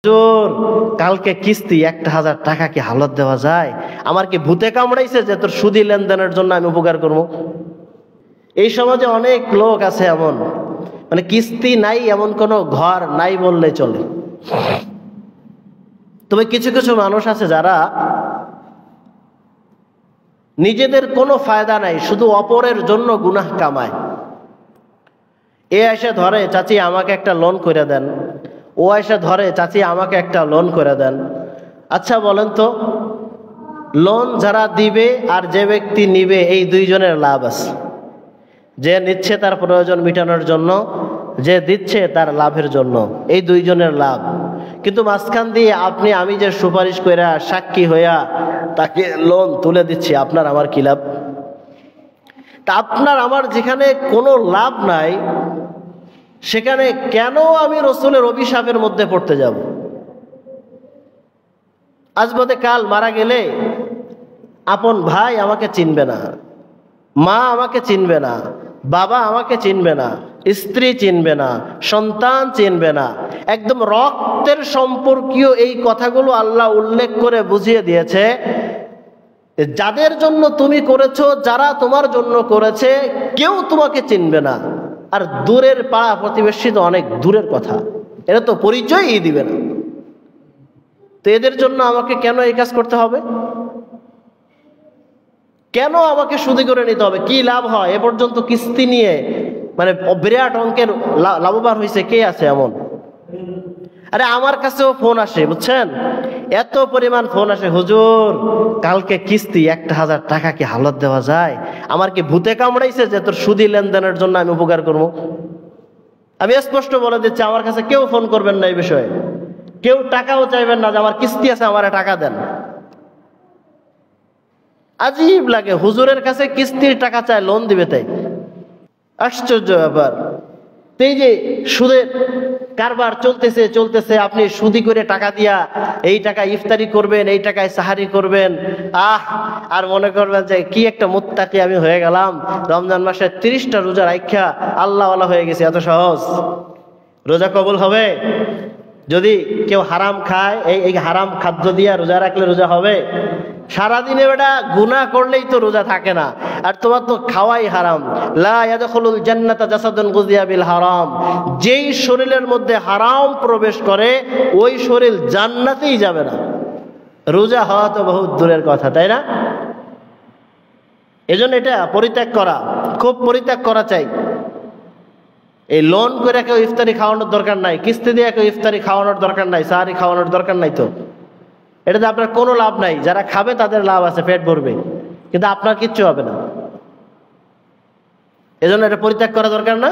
হুজুর কালকে কিস্তি 1000 টাকা কি হালত দেওয়া যায়? আমার কি ভূতে কামড়াইছে যে তোর সুদি লেনদেনের জন্য আমি উপকার করব? এই সমাজে অনেক লোক আছে এমন, মানে কিস্তি নাই এমন কোনো ঘর নাই বললে চলে। তবে কিছু কিছু মানুষ আছে যারা নিজেদের কোনো ফায়দা নাই, শুধু অপরের জন্য গুনাহ কামায়। এ এসে ধরে, চাচি আমাকে একটা লোন করে দেন, ও এসে ধরে, চাচি আমাকে একটা লোন করে দেন। আচ্ছা বলেন তো, লোন যারা দিবে আর যে ব্যক্তি নিবে এই দুইজনের লাভ আছে? যে নিচ্ছে তার প্রয়োজন মেটানোর জন্য, যে দিচ্ছে তার লাভের জন্য, এই দুইজনের লাভ। কিন্তু মাঝখান দিয়ে আপনি আমি যে সুপারিশ কইরা সাক্ষী হইয়া তাকে লোন তুলে দিচ্ছি, আপনার আমার কি লাভ? তা আপনার আমার যেখানে কোনো লাভ নাই, সেখানে কেন আমি রসুলের অভিশাপের মধ্যে পড়তে যাব? আজ বাদে কাল মারা গেলে আপন ভাই আমাকে চিনবে না, মা আমাকে চিনবে না, বাবা আমাকে চিনবে না, স্ত্রী চিনবে না, সন্তান চিনবে না। একদম রক্তের সম্পর্কীয় এই কথাগুলো আল্লাহ উল্লেখ করে বুঝিয়ে দিয়েছে, যাদের জন্য তুমি করেছো, যারা তোমার জন্য করেছে, কেউ তোমাকে চিনবে না। আর দূরের পাড়া প্রতিবেশী তো অনেক দূরের কথা, এরা তো পরিচয়ই দিবে না। তো এদের জন্য আমাকে কেন এই কাজ করতে হবে? কেন আমাকে সুদি করে নিতে হবে? কি লাভ হয়? এ পর্যন্ত কিস্তি নিয়ে মানে বিরাট অঙ্কের লাভবান হয়েছে কে আছে এমন? আরে আমার কাছেও ফোন আসে, বুঝছেন, এত পরিমাণ ফোন আসে, হুজুর কালকে কিস্তি 1000 টাকা কি হালত দেওয়া যায়? আমার কি ভূতে কামড়াইছে যে তোর সুদি লেনদেনের জন্য আমি উপকার করব? আমি স্পষ্ট বলে দিচ্ছি, আমার কাছে কেউ ফোন করবেন না এই বিষয়ে, কেউ টাকাও চাইবেন না যে আমার কিস্তি আছে আমার টাকা দেন। আজীব লাগে, হুজুরের কাছে কিস্তির টাকা চায়, লোন দিবে তাই। আশ্চর্য ব্যাপার। এই যে সুদের কারবার চলতেছে চলতেছে, আপনি সুদি করে টাকা দিয়া এই টাকা ইফতারি করবেন, এই টাকায় সাহারি করবেন, আর মনে করবেন যে কি একটা মুত্তাকি আমি হয়ে গেলাম, রমজান মাসে 30টা রোজা রাখা আল্লাহওয়ালা হয়ে গেছে। এত সহজ রোজা কবুল হবে? যদি কেউ হারাম খায়, এই হারাম খাদ্য দিয়া রোজা রাখলে রোজা হবে? সারাদিনে বেটা গুনাহ করলেই তো রোজা থাকে না, আর তোমার তো খাওয়াই হারাম। লা ইয়াদখুলুল জান্নাতা জাসাদুন গুযিয়া বিল হারাম। যেই শরীরের মধ্যে হারাম প্রবেশ করে ওই শরীর জান্নাতেই যাবে না। রোজা হওয়া তো বহুত দূরের কথা, তাই না? এজন্য এটা পরিত্যাগ করা, খুব পরিত্যাগ করা চাই। এই লোন করে কেউ ইফতারি খাওয়ানোর দরকার নাই, কিস্তি দিয়ে কেউ ইফতারি খাওয়ানোর দরকার নাই, সাহারি খাওয়ানোর দরকার নাই। তো এটাতে আপনার কোনো লাভ নাই। যারা খাবে তাদের লাভ আছে, পেট ভরবে, কিন্তু আপনার কিচ্ছু হবে না। এজন্য এটা পরিত্যাগ করা দরকার না।